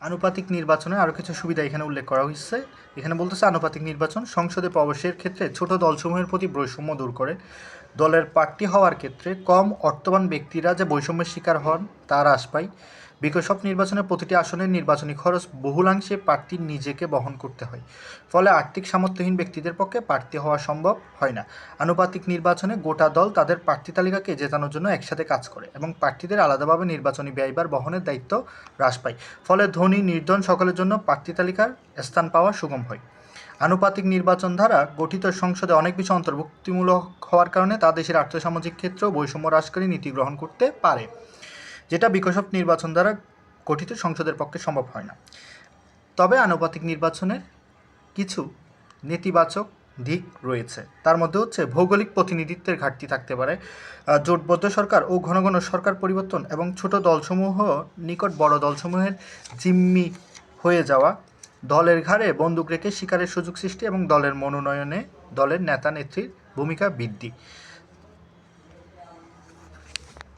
আনুপাতিক নির্বাচনে আরও কিছু সুবিধা এখানে উল্লেখ করা হয়েছে। এখানে বলতেছে আনুপাতিক নির্বাচন সংসদে প্রবেশের ক্ষেত্রে ছোট দলসমূহের প্রতি বৈষম্য দূর করে। দলের প্রার্থী হওয়ার ক্ষেত্রে কম অর্থবান ব্যক্তিরা যে বৈষম্যের শিকার হন তা হ্রাস পায়। বিকশপ নির্বাচনে প্রতিটি আসনের নির্বাচনী খরচ বহুলাংশে প্রার্থীর নিজেকে বহন করতে হয়, ফলে আর্থিক সামর্থ্যহীন ব্যক্তিদের পক্ষে প্রার্থী হওয়া সম্ভব হয় না। আনুপাতিক নির্বাচনে গোটা দল তাদের প্রার্থী তালিকাকে জেতানোর জন্য একসাথে কাজ করে এবং প্রার্থীদের আলাদাভাবে নির্বাচনী ব্যয়ভার বহনের দায়িত্ব হ্রাস পায়, ফলে ধনী নির্ধন সকলের জন্য প্রার্থী তালিকার স্থান পাওয়া সুগম হয়। আনুপাতিক নির্বাচন দ্বারা গঠিত সংসদে অনেক বেশি অন্তর্ভুক্তিমূলক হওয়ার কারণে তা দেশের আর্থসামাজিক ক্ষেত্রেও বৈষম্য হ্রাসকারী নীতি গ্রহণ করতে পারে, যেটা বিকশপ নির্বাচন দ্বারা গঠিত সংসদের পক্ষে সম্ভব হয় না। তবে আনুপাতিক নির্বাচনের কিছু নেতিবাচক দিক রয়েছে। তার মধ্যে হচ্ছে ভৌগোলিক প্রতিনিধিত্বের ঘাটতি থাকতে পারে। জোটবদ্ধ সরকার ও ঘন ঘন সরকার পরিবর্তন এবং ছোট দলসমূহ নিকট বড় দলসমূহের জিম্মি হয়ে যাওয়া, দলের ঘাড়ে বন্দুক রেখে শিকারের সুযোগ সৃষ্টি এবং দলের মনোনয়নে দলের নেতা নেত্রীর ভূমিকা বৃদ্ধি।